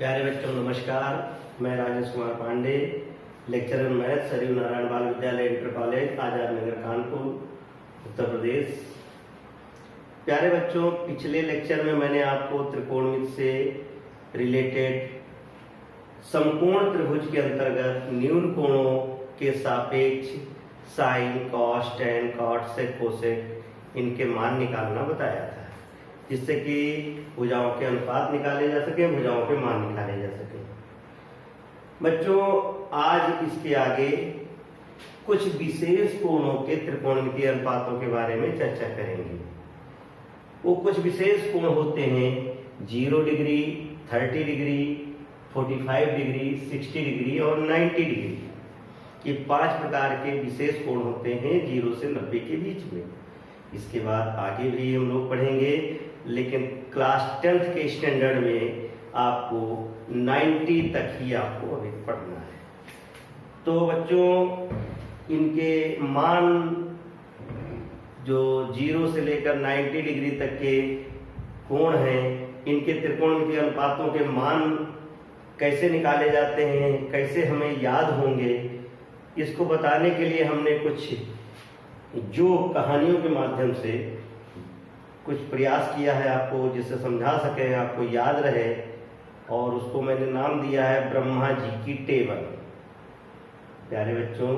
प्यारे बच्चों नमस्कार। मैं राजेश कुमार पांडे, लेक्चरर मैथ, सरयू नारायण बाल विद्यालय इंटर कॉलेज, आजाद नगर, कानपुर, उत्तर प्रदेश। प्यारे बच्चों, पिछले लेक्चर में मैंने आपको त्रिकोणमिति से रिलेटेड समकोण त्रिभुज के अंतर्गत न्यून कोणों के सापेक्ष साइन, कॉस, टैन, कॉट, सेक, कोसेक इनके मान निकालना बताया था, जिससे कि भुजाओं के अनुपात निकाले जा सके, भुजाओं के मान निकाले जा सके। बच्चों, आज इसके आगे कुछ विशेष कोणों के त्रिकोणमितीय अनुपातों के बारे में चर्चा करेंगे। वो कुछ विशेष कोण होते हैं 0 डिग्री, 30 डिग्री, 45 डिग्री, 60 डिग्री और 90 डिग्री। ये 5 प्रकार के विशेष कोण होते हैं 0 से 90 के बीच में। इसके बाद आगे भी हम लोग पढ़ेंगे, लेकिन क्लास 10th के स्टैंडर्ड में आपको 90 तक ही आपको अभी पढ़ना है। तो बच्चों, इनके मान जो 0 से लेकर 90 डिग्री तक के कोण हैं, इनके त्रिकोणमितीय अनुपातों के मान कैसे निकाले जाते हैं, कैसे हमें याद होंगे, इसको बताने के लिए हमने कुछ जो कहानियों के माध्यम से कुछ प्रयास किया है आपको, जिससे समझा सके, आपको याद रहे, और उसको मैंने नाम दिया है ब्रह्मा जी की टेबल। प्यारे बच्चों,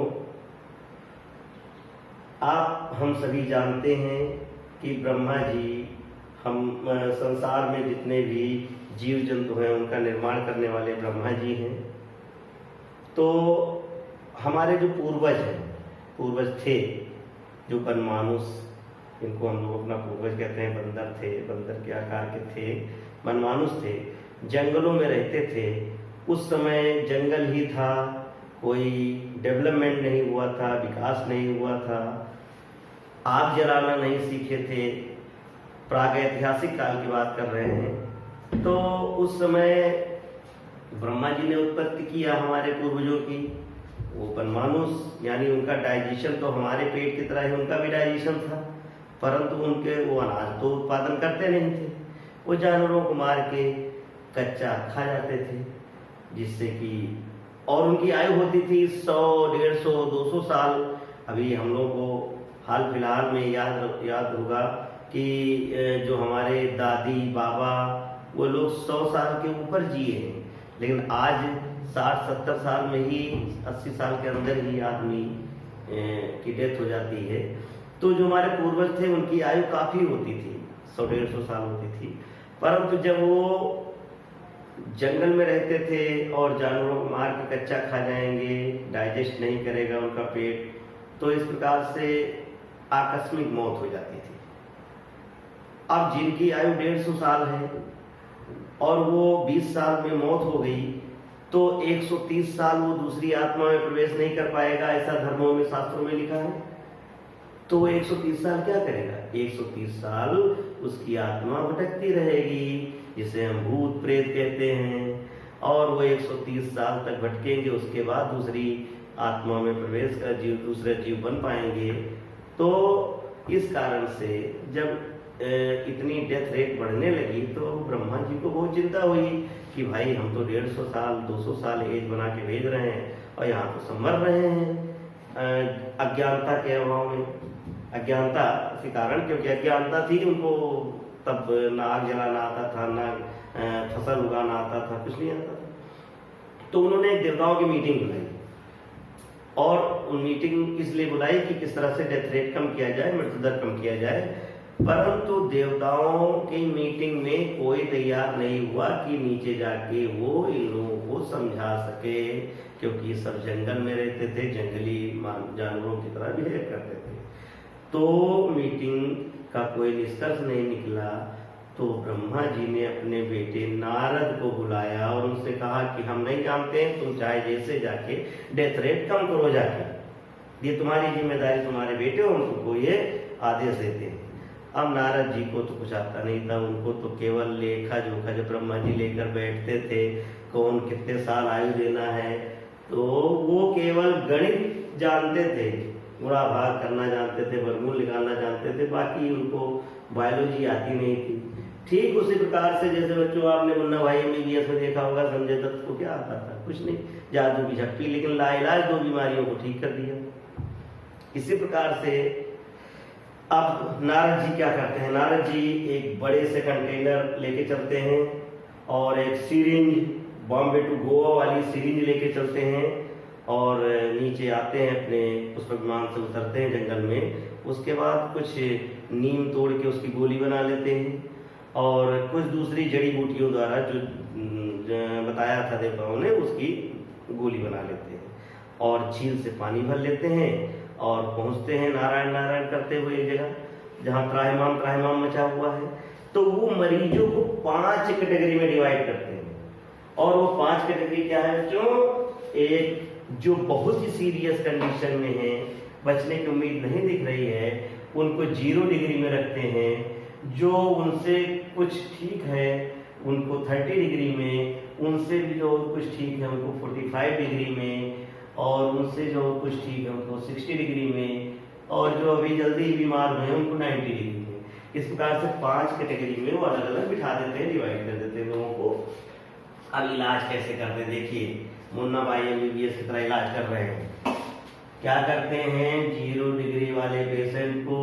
हम सभी जानते हैं कि ब्रह्मा जी हम संसार में जितने भी जीव जंतु हैं उनका निर्माण करने वाले ब्रह्मा जी हैं। तो हमारे जो पूर्वज थे, जो वनमानुष, इनको हम लोग अपना पूर्वज कहते हैं, बंदर थे, बंदर के आकार के थे, वनमानुष थे, जंगलों में रहते थे। उस समय जंगल ही था, कोई डेवलपमेंट नहीं हुआ था, विकास नहीं हुआ था, आग जलाना नहीं सीखे थे, प्रागैतिहासिक काल की बात कर रहे हैं। तो उस समय ब्रह्मा जी ने उत्पत्ति किया हमारे पूर्वजों की। वो वनमानुष, यानी उनका डाइजेशन तो हमारे पेट की तरह ही उनका भी डाइजेशन था, परंतु वो अनाज तो उत्पादन करते नहीं थे। वो जानवरों को मार के कच्चा खा जाते थे, जिससे कि और उनकी आयु होती थी 100, 150, 200 साल। अभी हम लोग को हाल फिलहाल में याद होगा कि जो हमारे दादी बाबा, वो लोग 100 साल के ऊपर जिए हैं, लेकिन आज 60-70 साल में ही, 80 साल के अंदर ही आदमी की डेथ हो जाती है। तो जो हमारे पूर्वज थे उनकी आयु काफी होती थी, 100-150 साल होती थी। परंतु जब वो जंगल में रहते थे और जानवरों को मार के कच्चा खा जाएंगे, डाइजेस्ट नहीं करेगा उनका पेट, तो इस प्रकार से आकस्मिक मौत हो जाती थी। अब जिनकी आयु 150 साल है और वो 20 साल में मौत हो गई, तो 130 साल वो दूसरी आत्मा में प्रवेश नहीं कर पाएगा, ऐसा धर्मों में, शास्त्रों में लिखा है। तो वो 130 साल क्या करेगा? 130 साल उसकी आत्मा भटकती रहेगी, जिसे हम भूत प्रेत कहते हैं, और वो 130 साल तक भटकेंगे। उसके बाद दूसरी आत्मा में प्रवेश कर दूसरे जीव बन पाएंगे। तो इस कारण से जब इतनी डेथ रेट बढ़ने लगी, तो ब्रह्मा जी को बहुत चिंता हुई कि भाई हम तो 150 साल 200 साल एज बना के भेज रहे हैं और यहाँ तो सब मर रहे हैं अज्ञानता के अभाव में। अज्ञानता के कारण, क्योंकि अज्ञानता थी उनको, तब ना आग जलाना आता था, ना फसल उगाना आता था, कुछ नहीं आता था। तो उन्होंने एक देवताओं की मीटिंग बुलाई, और मीटिंग इसलिए बुलाई कि किस तरह से डेथ रेट कम किया जाए, मृत्यु दर कम किया जाए। परंतु देवताओं की मीटिंग में कोई तैयार नहीं हुआ कि नीचे जाके वो इन लोगों को समझा सके, क्योंकि सब जंगल में रहते थे, जंगली जानवरों की तरह बिहेव करते थे। तो मीटिंग का कोई निष्कर्ष नहीं निकला। तो ब्रह्मा जी ने अपने बेटे नारद को बुलाया और उनसे कहा कि हम नहीं जानते हैं, तुम चाहे जैसे जाके डेथ रेट कम करो, जाके ये तुम्हारी जिम्मेदारी, तुम्हारे बेटे हो, उनको ये आदेश देते हैं। अब नारद जी को तो कुछ आता नहीं था, उनको तो केवल लेखा जोखा जब ब्रह्मा जी लेकर बैठते थे, कौन कितने साल आयु देना है, तो वो केवल गणित जानते थे, उड़ा भाग करना जानते थे, वर्गमूल निकालना जानते थे, बाकी उनको बायोलॉजी आती नहीं थी। ठीक उसी प्रकार से जैसे बच्चों आपने मुन्ना भाई MBBS में देखा होगा, संजय दत्त को क्या आता था, कुछ नहीं, जादू की झप्पी, लेकिन लाइलाज 2 बीमारियों को ठीक कर दिया। इसी प्रकार से अब नारद जी क्या करते हैं, नारद जी एक बड़े से कंटेनर लेके चलते हैं और एक सिरिंज, बॉम्बे टू गोवा वाली सिरिंज लेके चलते हैं और नीचे आते हैं, अपने पुष्पक विमान से उतरते हैं जंगल में। उसके बाद कुछ नीम तोड़ के उसकी गोली बना लेते हैं और कुछ दूसरी जड़ी बूटियों द्वारा जो बताया था देवताओं ने, उसकी गोली बना लेते हैं और झील से पानी भर लेते हैं और पहुंचते हैं नारायण नारायण करते हुए एक जगह जहाँ त्राहिमाम त्राहिमाम मचा हुआ है। तो वो मरीजों को 5 कैटेगरी में डिवाइड करते हैं और वो 5 कैटेगरी क्या है बच्चों, एक जो बहुत ही सीरियस कंडीशन में है, बचने की उम्मीद नहीं दिख रही है, उनको 0 डिग्री में रखते हैं, जो उनसे कुछ ठीक है उनको 30 डिग्री में, उनसे भी जो कुछ ठीक है उनको 45 डिग्री में, और उनसे जो कुछ ठीक है उनको 60 डिग्री में, और जो अभी जल्दी बीमार हुए हैं उनको 90 डिग्री में। इस प्रकार से 5 कैटेगरी में वो अलग अलग बिठा देते हैं, डिवाइड कर देते हैं लोगों को। अब इलाज कैसे करते हैं, देखिए मुन्ना भाई MBBS की तरह इलाज कर रहे हैं। क्या करते हैं, 0 डिग्री वाले पेशेंट को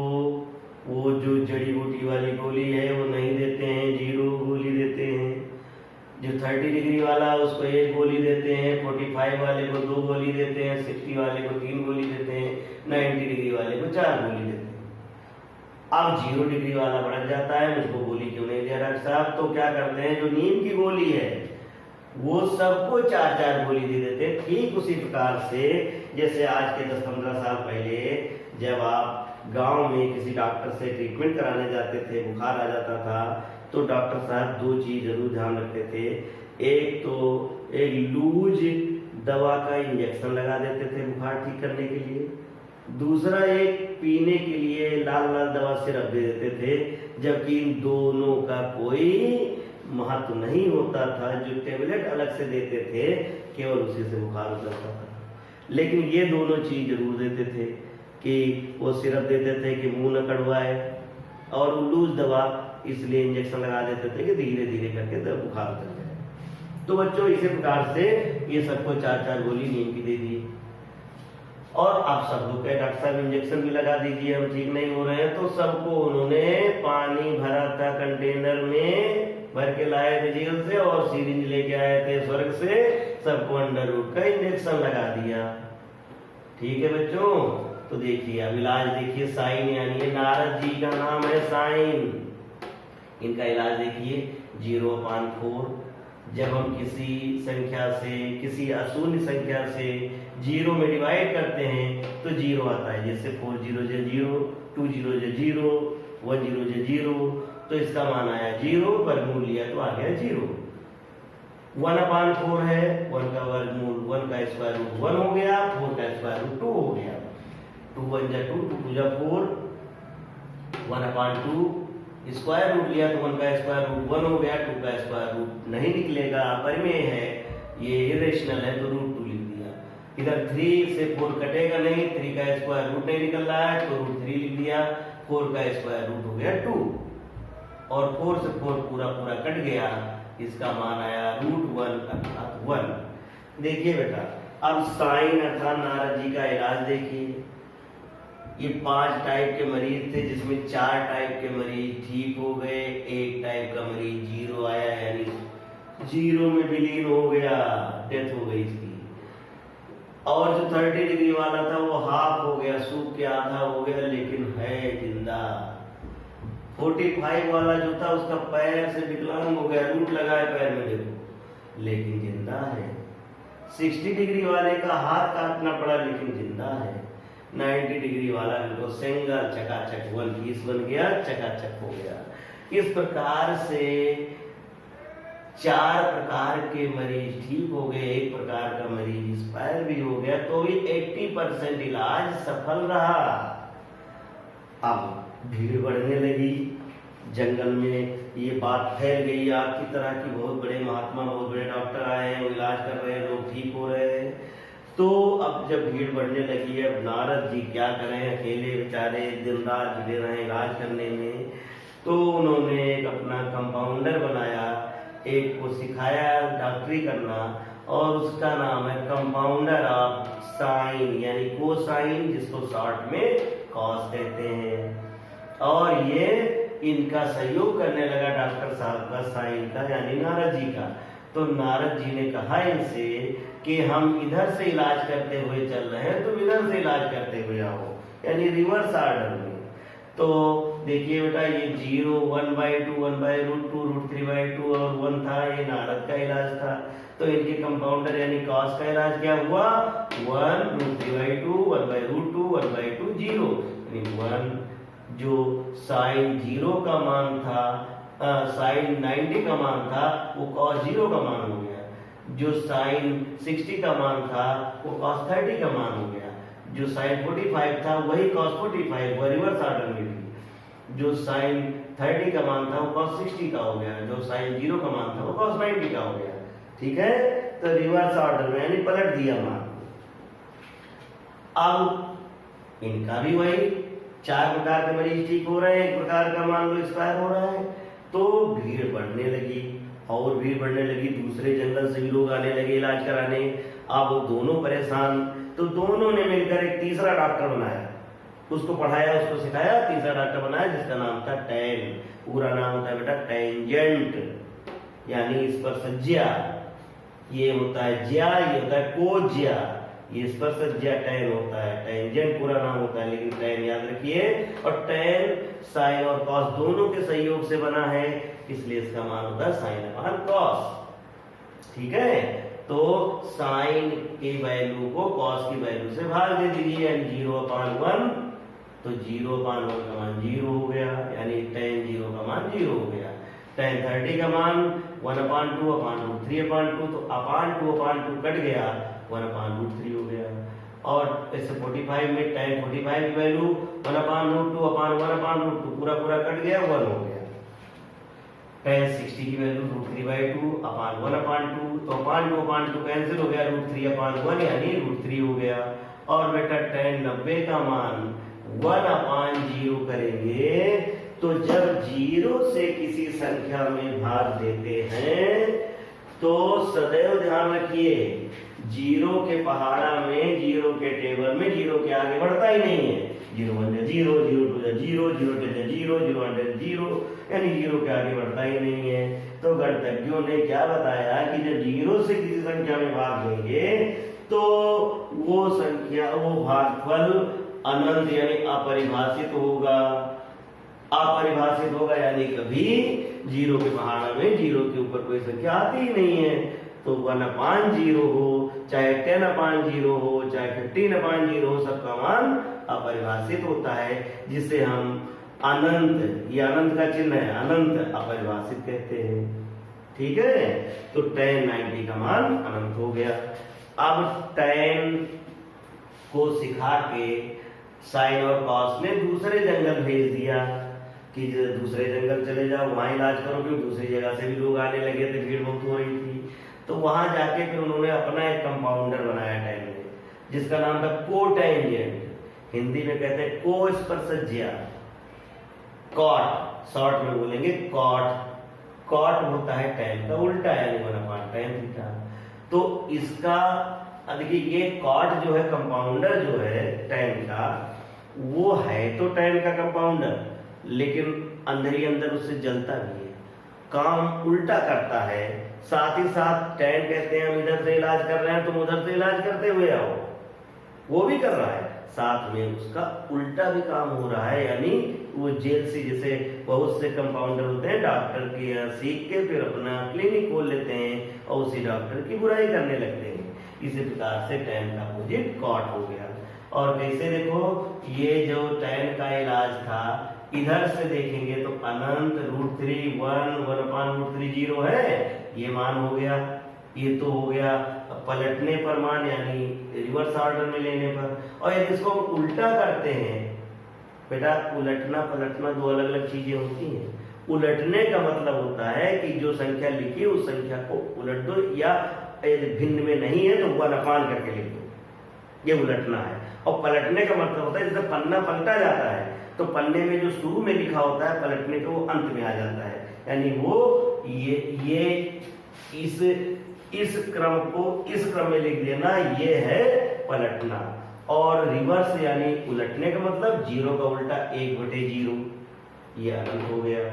वो जो जड़ी बूटी वाली गोली है वो नहीं देते हैं, 0 गोली देते हैं। जो 30 डिग्री वाला उसको 1 गोली देते हैं, 45 वाले को 2 गोली देते हैं, 60 वाले को 3 गोली देते हैं, 90 डिग्री वाले को 4 गोली देते हैं। अब 0 डिग्री वाला भड़क जाता है, मुझको गोली क्यों नहीं दिया डॉक्टर साहब, तो क्या करते हैं, जो नीम की गोली है वो सबको 4-4 गोली दे देते हैं। ठीक उसी प्रकार से जैसे आज के 10-15 साल पहले जब आप गांव में किसी डॉक्टर से ट्रीटमेंट कराने जाते थे, बुखार आ जाता था, तो डॉक्टर साहब 2 चीज जरूर ध्यान रखते थे। एक तो एक लूज दवा का इंजेक्शन लगा देते थे बुखार ठीक करने के लिए, दूसरा एक पीने के लिए लाल लाल दवा सिरप दे देते थे, जबकि इन दोनों का कोई महत्व नहीं होता था। जो टेबलेट अलग से देते थे केवल उसी से बुखार उतरता था, लेकिन ये दोनों चीज जरूर देते थे कि वो सिरप देते थे कि मुंह न कड़वाए, और वो लूज दवा इसलिए इंजेक्शन लगा देते थे कि धीरे धीरे करके तो बुखार उतर जाए। तो बच्चों इसी प्रकार से ये सबको 4-4 गोली नीम की दे दी, और आप सब लोग कहे डॉक्टर साहब इंजेक्शन भी लगा दीजिए, हम ठीक नहीं हो रहे हैं। तो सबको उन्होंने पानी भरा था कंटेनर में भर के लाए थे जेल से, और सिरिंज लेके आए थे स्वर्ग से, सबको अंडरवुड का इंजेक्शन लगा दिया। ठीक है बच्चों, तो देखिए अब इलाज देखिए, साइन यानी नारद जी का नाम है साइन, इनका इलाज देखिए 0/4। जब हम किसी संख्या से, किसी अशून्य संख्या से 0 में डिवाइड करते हैं तो 0 आता है, जैसे 4 0 जे 0, 2 0 जे 0, 1 0 जे 0, तो इसका मान आया 0, वर्गमूल लिया तो आ गया 0। 1/4 है, 1 का वर्गमूल 1 का स्क्वायर रूट 1 हो गया, 4 का स्क्वायर रूट 2 हो गया, 2 1 जा 2, 2 2 जा 4, 1/2 स्क्वायर रूट लिया तो 1 का स्क्वायर रूट 1 हो गया, 2 का स्क्वायर रूट नहीं निकलेगा, परिमेय है, ये इरेशनल है, तो रूट 2 लिख दिया। इधर 3 से 4 कटेगा नहीं, 3 का स्क्वायर रूट नहीं निकल रहा है तो रूट 3 लिख दिया, 4 का स्क्वायर रूट हो गया 2, और 4 से 4 पूरा पूरा कट गया, इसका मान आया √1 अर्थात 1। देखिए बेटा, अब साइन अर्थात नारद जी का इलाज देखिए। ये 5 टाइप के मरीज थे, जिसमें 4 टाइप के मरीज ठीक हो गए, 1 टाइप का मरीज 0 आया, यानी 0 में विलीन हो गया, डेथ हो गई इसकी। और जो 30 डिग्री वाला था वो हाफ हो गया, सूख के आधा हो गया, लेकिन है जिंदा। 45 वाला जो था उसका पैर से विकलांग हो गया, रूट लगा है पैर में देखो, लेकिन जिंदा है। 60 डिग्री वाले का हाथ काटना पड़ा, लेकिन जिंदा है। 90 डिग्री वाला बिल्कुल सिंगल चकाचक 1 पीस बन गया, चकाचक हो गया। इस प्रकार से 4 प्रकार के मरीज ठीक हो गए, 1 प्रकार का मरीज एक्सपायर भी हो गया, तो भी 80% इलाज सफल रहा। अब भीड़ बढ़ने लगी जंगल में, ये बात फैल गई आपकी तरह की बहुत बड़े महात्मा, बहुत बड़े डॉक्टर आए हैं, वो इलाज कर रहे हैं, लोग ठीक हो रहे हैं। तो अब जब भीड़ बढ़ने लगी, अब नारद जी क्या करें, अकेले बेचारे दिन रात जुटे रहे इलाज करने में। तो उन्होंने एक अपना कंपाउंडर बनाया, एक को सिखाया डॉक्टरी करना, और उसका नाम है कंपाउंडर ऑफ साइन यानी कोसाइन, जिसको शॉर्ट में कॉस कहते हैं। और ये इनका सहयोग करने लगा डॉक्टर साहब का, साइन का यानी नारद जी का। तो नारद जी ने कहा इनसे कि हम इधर से इलाज करते हुए चल रहे हैं, तुम इधर से इलाज करते हुए आओ, यानी रिवर्स ऑर्डर में। तो देखिए बेटा, ये 0 1/2 1/√2 √3/2 और 1 था, ये नारद का इलाज था। तो इनके कंपाउंडर यानी कॉस का इलाज क्या हुआ, 1 √3/2 1/√2 1/2 0, यानी 1। जो साइन 0 का मान था, साइन 90 का मान था, वो कॉस 0 का मान हो गया। जो साइन 60 का मान था, वो कॉस 30 का मान हो गया। जो साइन 45 था, वही कॉस 45, वो रिवर्स ऑर्डर में थी। जो साइन 30 का मान था, वो कॉस 60 का हो गया। जो साइन 0 का मान था, वो कॉस 90 का हो गया। ठीक है, तो रिवर्स ऑर्डर में यानी पलट दिया मान। अब इनका भी वही 4 प्रकार के मरीज ठीक हो रहे हैं, 1 प्रकार का मान लो एक्सपायर हो रहा है। तो भीड़ बढ़ने लगी और भीड़ बढ़ने लगी, दूसरे जंगल से भी लोग आने लगे इलाज कराने। अब दोनों परेशान, तो दोनों ने मिलकर एक तीसरा डॉक्टर बनाया, उसको पढ़ाया, उसको सिखाया, तीसरा डॉक्टर बनाया जिसका नाम था टैन। पूरा नाम होता है बेटा टेंजेंट यानी स्पर्शज्या। ये होता है ज्या, ये होता है कोज्या, ये स्पर्शज्या टैन होता है। टेंजेंट पूरा नाम होता है, लेकिन टैन याद रखिए। और टैन साइन और कॉस दोनों के सहयोग से बना है, इसलिए इसका मान होता है साइन अपॉन कॉस। ठीक है, तो साइन की वैल्यू को कॉस की वैल्यू से भाग दे दीजिए, यानी 0/1। तो 0/1 का मान 0 हो गया, यानी tan 0 का मान 0 हो गया। tan 30 का मान 1/2/√3/2, तो अपान 2 कट गया, 1/√3 हो गया। और ऐसे 45 में tan 45 की वैल्यू 1/√2/1/√2 पूरा पूरा कट गया, 1 हो गया। tan 60 की वैल्यू √3/2 अपान 1/2, तो अपान 2/2 कैंसिल हो गया, √3/1 यानी √3 हो गया। और बेटा tan 90 का मान 1/0 करेंगे, तो जब 0 से किसी संख्या में भाग देते हैं तो सदैव ध्यान रखिए, 0 के पहाड़ा में, 0 के टेबल में 0 के आगे बढ़ता ही नहीं है। 0 1 0 0 2 0 0 2 0 0 1 0, यानी 0 के आगे बढ़ता ही नहीं है। तो गणितज्ञों ने क्या बताया कि जब 0 से किसी संख्या में भाग देंगे तो वो संख्या, वो भागफल अनंत यानी अपरिभाषित होगा। अपरिभाषित होगा यानी कभी 0 के पहाड़ा में 0 के ऊपर कोई संख्या आती ही नहीं है। तो 1/0 हो, चाहे 10/0 हो, चाहे 15/0 हो, सबका मान अपरिभाषित होता है, जिसे हम अनंत, ये अनंत का चिन्ह है, अनंत अपरिभाषित कहते हैं। ठीक है, तो tan 90 का मान अनंत हो गया। अब tan को सिखा के साइन और कॉस ने दूसरे जंगल भेज दिया कि दूसरे जंगल चले जाओ, वहां इलाज करो, क्योंकि दूसरी जगह से भी लोग आने लगे थे, भीड़ बहुत हो रही थी। तो वहां जाके फिर उन्होंने अपना एक कंपाउंडर बनाया टैन में, जिसका नाम था कोटेंजेंट, हिंदी में कहते हैं को स्पर्शज्या, कॉट, शॉर्ट में बोलेंगे कॉट। कॉट होता है टैन का उल्टा, यानी 1/tan थीटा। तो इसका देखिए, ये कॉट जो है, कंपाउंडर जो है टैन का, वो है तो टैन का कंपाउंडर, लेकिन अंदर ही अंदर उससे जलता भी है, काम उल्टा करता है। साथ ही साथ टैन कहते हैं हम इधर से इलाज कर रहे हैं, तुम उधर से इलाज करते हुए आओ, वो भी कर रहा है, साथ में उसका उल्टा भी काम हो रहा है। यानी वो जेल से, जैसे बहुत से कंपाउंडर होते हैं डॉक्टर के यहाँ सीख के फिर अपना क्लिनिक खोल लेते हैं और उसी डॉक्टर की बुराई करने लगते हैं। इसी प्रकार से टैन का अपोजिट कॉट हो गया। और कैसे देखो, ये जो टैन का इलाज था, इधर से देखेंगे तो अनंत √3 1 1/√3 0 है, ये मान हो गया। ये तो हो गया पलटने पर मान, यानी रिवर्स ऑर्डर में लेने पर। और यदि इसको उल्टा करते हैं बेटा, उलटना पलटना दो अलग अलग चीजें होती हैं। उलटने का मतलब होता है कि जो संख्या लिखी उस संख्या को उलट दो, या यदि भिन्न में नहीं है तो 1/, करके लिख दो, ये उलटना है। और पलटने का मतलब होता है जैसे पन्ना पलटा जाता है तो पन्ने में जो शुरू में लिखा होता है पलटने पे वो अंत में आ जाता है, यानी वो ये इस क्रम को इस क्रम में लिख देना, ये है पलटना। और रिवर्स यानी उलटने का मतलब जीरो का उल्टा 1/0, ये अनंत हो गया।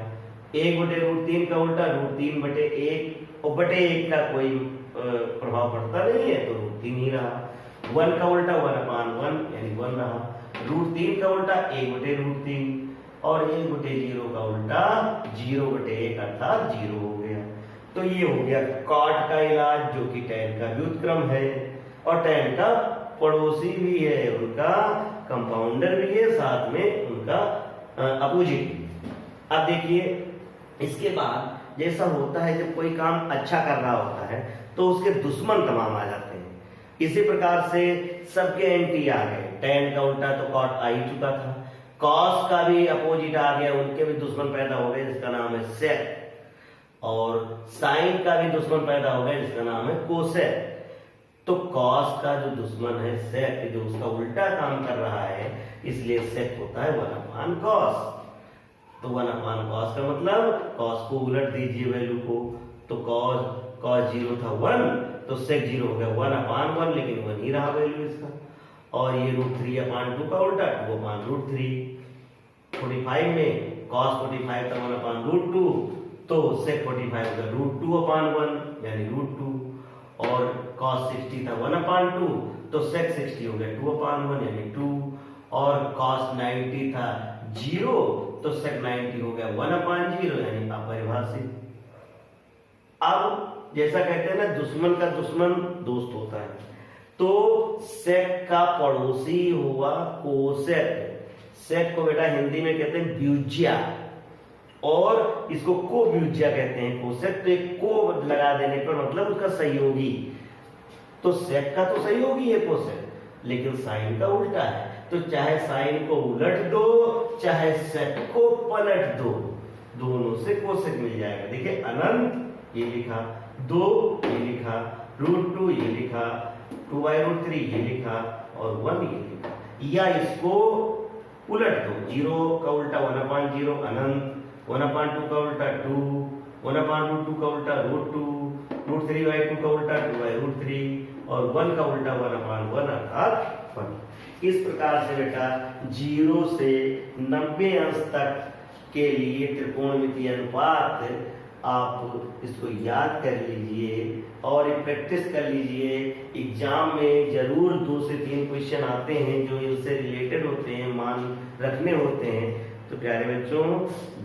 1/√3 का उल्टा √3/1, और बटे 1 का कोई प्रभाव पड़ता नहीं है तो √3 ही रहा। 1 का उल्टा 1/1 यानी 1 रहा। √3 का उल्टा 1/√3 और 1/0 का उल्टा 0/1 अर्थात 0 हो गया। तो ये हो गया कॉट का इलाज, जो कि tan का व्युत्क्रम है और tan का पड़ोसी भी है, उनका कंपाउंडर भी है, साथ में उनका अपोजिट। अब देखिए इसके बाद जैसा होता है जब कोई काम अच्छा कर रहा होता है तो उसके दुश्मन तमाम आ जाते हैं। इसी प्रकार से सबके एंटी आ गए। tan का उल्टा तो cot आ ही चुका था, cos का भी अपोजिट आ गया, उनके भी दुश्मन पैदा हो गए जिसका नाम है sec, और sin का भी दुश्मन पैदा हो गया जिसका नाम है cosec। तो cos का जो दुश्मन है sec, जो उसका उल्टा काम कर रहा है, इसलिए sec होता है 1/cos। तो 1/cos का मतलब cos को उलट दीजिए वैल्यू को, तो cos 0 था 1, तो sec 0 हो गया 1/1, लेकिन 1 ही रहा वैल्यू इसका। और ये √3/2 का उल्टा 2/√3। 45 में cos 45 था 1/√2, तो sec 45 होगा √2/1 यानी √2। और cos 60 था 1/2, तो sec 60 हो गया 2/1 यानी 2। और cos 90 था 0, तो sec 90 हो गया 1/0 यानी अपरिभाषित। अब जैसा कहते हैं ना दुश्मन का दुश्मन दोस्त होता है, तो sec का पड़ोसी हुआ cosec। sec को बेटा हिंदी में कहते हैं व्युज्या और इसको को व्युज्या कहते हैं cosec। तो एक को लगा देने पर मतलब उसका सहयोगी, तो sec का तो सहयोगी है cosec, लेकिन sin का उल्टा है। तो चाहे sin को उलट दो चाहे sec को पलट दो, दोनों से cosec मिल जाएगा। देखिए अनंत ये लिखा, 2 ये लिखा, √2 ये लिखा, 2/√3 ये लिखा और 1 ये लिखा। या इसको उलट दो, 0 का उल्टा 1/0 अनंत, 1/2 का उल्टा 2, 1/√2 का उल्टा √2, √3/2 का उल्टा 2/√3 और 1 का उल्टा 1/1 अर्थात 1। इस प्रकार से बेटा 0 से 90 अंश तक के लिए त्रिकोणमितीय अनुपात आप इसको याद कर लीजिए और प्रैक्टिस कर लीजिए। एग्जाम में जरूर 2 से 3 क्वेश्चन आते हैं जो इनसे रिलेटेड होते हैं, मान रखने होते हैं। तो प्यारे बच्चों,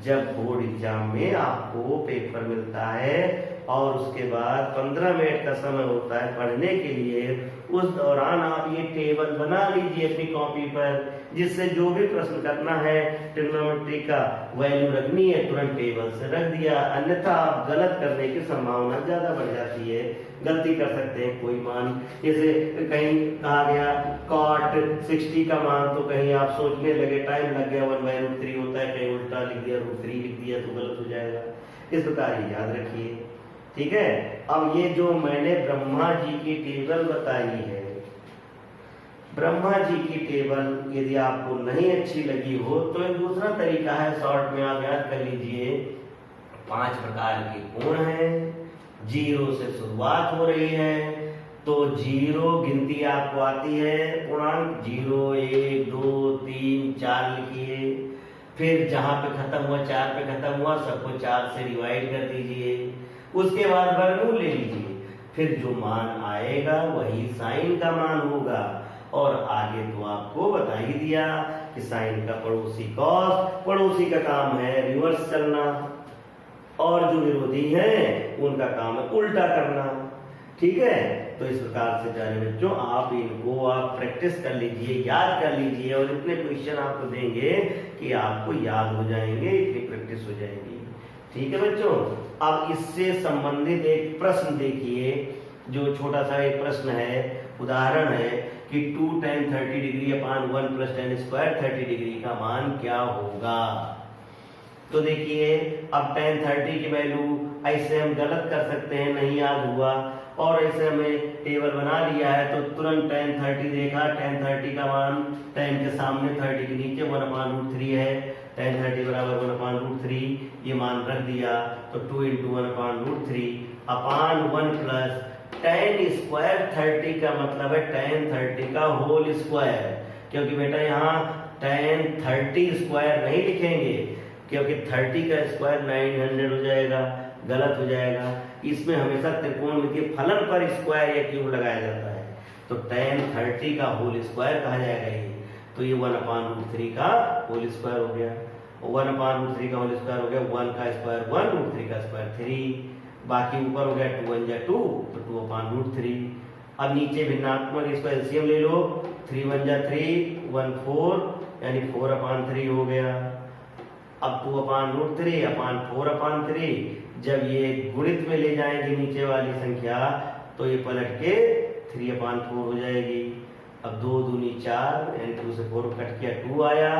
जब बोर्ड एग्जाम में आपको पेपर मिलता है और उसके बाद 15 मिनट का समय होता है पढ़ने के लिए, उस दौरान आप ये टेबल बना लीजिए अपनी कॉपी पर, जिससे जो भी प्रश्न करना है ट्रिग्नोमेट्री का वैल्यू रखनी है तुरंत टेबल से रख दिया, अन्यथा आप गलत करने की संभावना ज्यादा बढ़ जाती है, गलती कर सकते हैं कोई मान। जैसे कहीं कहा गया cot 60 का मान, तो कहीं आप सोचने लगे, टाइम लग गया 1/√3 होता है, कहीं उल्टा लिख दिया √3 लिख दिया तो गलत हो जाएगा। इस प्रकार ही याद रखिए, ठीक है। अब ये जो मैंने ब्रह्मा जी की टेबल बताई है, ब्रह्मा जी की टेबल यदि आपको नहीं अच्छी लगी हो तो एक दूसरा तरीका है, शॉर्ट में आप याद कर लीजिए। 5 प्रकार के कोण हैं, 0 से शुरुआत हो रही है, तो 0 गिनती आपको आती है, पूर्णांक 0 1 2 3 4 लिखिए। फिर जहां पे खत्म हुआ 4 पे खत्म हुआ, सबको 4 से डिवाइड कर दीजिए। उसके बाद वर्गमूल ले लीजिए, फिर जो मान आएगा वही साइन का मान होगा। और आगे तो आपको बता ही दिया कि साइन का पड़ोसी कॉस, पड़ोसी का काम है रिवर्स चलना, और जो विरोधी हैं उनका काम है उल्टा करना, ठीक है। तो इस प्रकार से जाने बच्चों आप इनको आप प्रैक्टिस कर लीजिए, याद कर लीजिए, और इतने क्वेश्चन आपको देंगे कि आपको याद हो जाएंगे, इतनी प्रैक्टिस हो जाएगी, ठीक है बच्चों। अब इससे संबंधित एक प्रश्न देखिए, जो छोटा सा एक प्रश्न है, उदाहरण है कि 2 tan 30 डिग्री अपान 1 + tan स्क्वायर 30 डिग्री का मान क्या होगा। तो देखिए अब tan 30 की वैल्यू ऐसे हम गलत कर सकते हैं, नहीं याद हुआ और ऐसे हमें टेबल बना लिया है तो तुरंत tan 30 देखा, tan 30 का मान tan के सामने 30 के नीचे 1/√3 है, tan 30 बराबर 1/√3 ये मान रख दिया तो 2 × 1/√3 अपान 1 प्लस tan स्क्वायर 30 का मतलब है tan 30 का होल स्क्वायर, क्योंकि बेटा यहाँ tan 30 स्क्वायर नहीं लिखेंगे क्योंकि 30 का स्क्वायर 900 हो जाएगा, गलत हो जाएगा। इसमें हमेशा त्रिकोणमितीय फलन पर स्क्वायर या क्यूब लगाया जाता है, तो tan 30 का होल स्क्वायर कहा जाएगा ये, तो ये 1/√3 का होल स्क्वायर हो गया, 1/√3 का होल स्क्वायर हो गया, 1 का स्क्वायर 1, √3 का स्क्वायर 3, बाकी ऊपर हो गया 2 × 1 2, तो 2/√3। अब नीचे भिन्नात्मक इसका एलसीएम ले लो, 3 × 1 3, 1 4 यानी 4/3 हो गया। अब 2/√3 अपान 4/3, जब ये गुणित में ले जाएंगे नीचे वाली संख्या तो ये पलट के 3/4 हो जाएगी। अब 2 दूनी 4 यानी 2 से 4 कट किया 2 आया,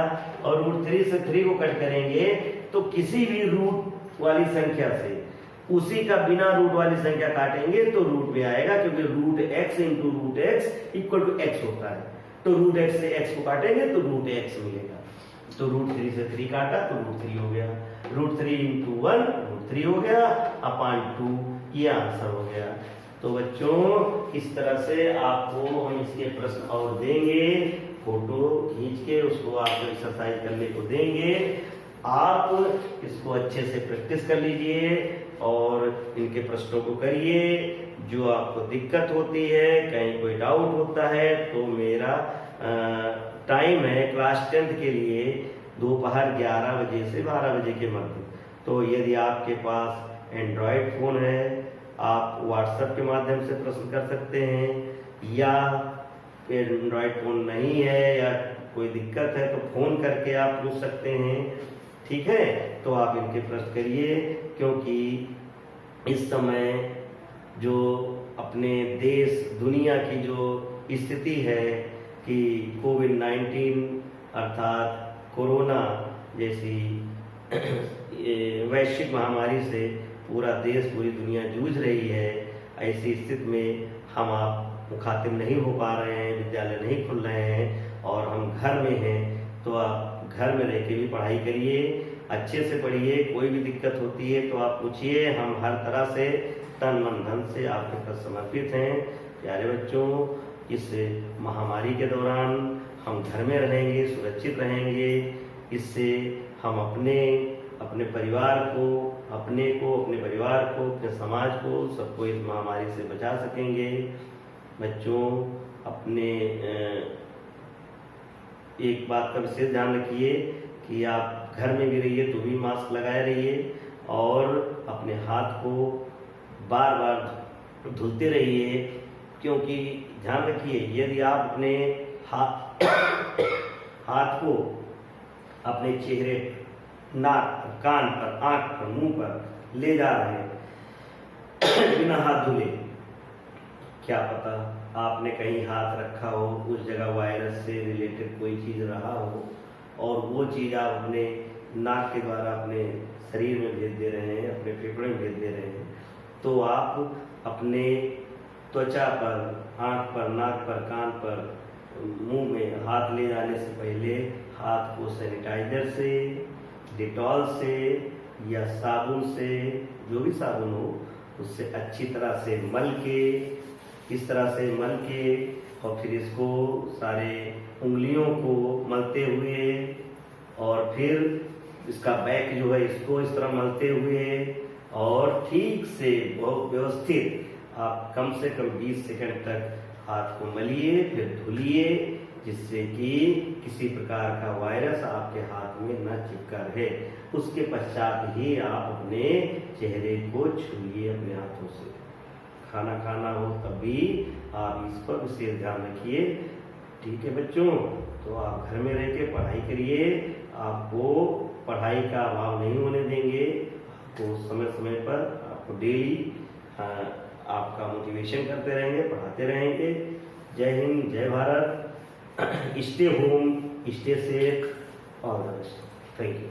और √3 से 3 को कट करेंगे तो किसी भी रूट वाली संख्या से उसी का बिना रूट वाली संख्या काटेंगे तो रूट में आएगा, क्योंकि √x × √x = x होता है, तो √x से x को काटेंगे तो √x मिलेगा। तो √3 से 3 काटा तो √3 हो गया, √3 × 1 √3 हो गया अपान 2, ये आंसर हो गया। तो बच्चों इस तरह से आपको हम इसके प्रश्न और देंगे, फोटो खींच के उसको आपको एक्सरसाइज करने को देंगे, आप इसको अच्छे से प्रैक्टिस कर लीजिए और इनके प्रश्नों को करिए। जो आपको दिक्कत होती है, कहीं कोई डाउट होता है, तो मेरा टाइम है क्लास 10th के लिए दोपहर 11 बजे से 12 बजे के मध्य। तो यदि आपके पास एंड्रॉयड फ़ोन है, आप व्हाट्सएप के माध्यम से प्रश्न कर सकते हैं, या एंड्रॉयड फ़ोन नहीं है या कोई दिक्कत है तो फ़ोन करके आप पूछ सकते हैं, ठीक है। तो आप इनके प्रश्न करिए, क्योंकि इस समय जो अपने देश दुनिया की जो स्थिति है कि कोविड-19 अर्थात कोरोना जैसी वैश्विक महामारी से पूरा देश पूरी दुनिया जूझ रही है, ऐसी स्थिति में हम आप मुखातिब नहीं हो पा रहे हैं, विद्यालय नहीं खुल रहे हैं और हम घर में हैं, तो आप घर में रह के भी पढ़ाई करिए, अच्छे से पढ़िए। कोई भी दिक्कत होती है तो आप पूछिए, हम हर तरह से तन मन धन से आपके प्रति समर्पित हैं। प्यारे बच्चों, इस महामारी के दौरान हम घर में रहेंगे, सुरक्षित रहेंगे, इससे हम अपने परिवार को, अपने परिवार को, अपने समाज को, सबको इस महामारी से बचा सकेंगे। बच्चों अपने एक बात का विशेष ध्यान रखिए कि आप घर में भी रहिए तो भी मास्क लगाए रहिए, और अपने हाथ को बार बार धुलते रहिए, क्योंकि ध्यान रखिए यदि आप अपने हाथ को अपने चेहरे, नाक, कान पर, आंख पर, मुंह पर ले जा रहे हैं बिना हाथ धुले, क्या पता आपने कहीं हाथ रखा हो, उस जगह वायरस से रिलेटेड कोई चीज़ रहा हो और वो चीज़ आप अपने नाक के द्वारा अपने शरीर में भेज दे रहे हैं, अपने फेफड़े में भेज दे रहे हैं, तो आप अपने त्वचा पर, आंख पर, नाक पर, कान पर, मुंह में हाथ ले जाने से पहले हाथ को सैनिटाइजर से, डिटॉल से या साबुन से, जो भी साबुन हो उससे अच्छी तरह से मल के, इस तरह से मल के, और फिर इसको सारे उंगलियों को मलते हुए, और फिर इसका बैक जो है इसको इस तरह मलते हुए, और ठीक से बहुत व्यवस्थित आप कम से कम 20 सेकंड तक हाथ को मलिए, फिर धुलिए, जिससे कि किसी प्रकार का वायरस आपके हाथ में न चिपका रहे। उसके पश्चात ही आप अपने चेहरे को छूइए अपने हाथों से। खाना खाना हो तभी आप इस पर विशेष ध्यान रखिए, ठीक है बच्चों। तो आप घर में रह के पढ़ाई करिए, आपको पढ़ाई का अभाव नहीं होने देंगे, आपको समय समय पर आपको डेली आपका मोटिवेशन करते रहेंगे, पढ़ाते रहेंगे। जय हिंद, जय Bharat. Stay home, stay safe, all the best. Thank you.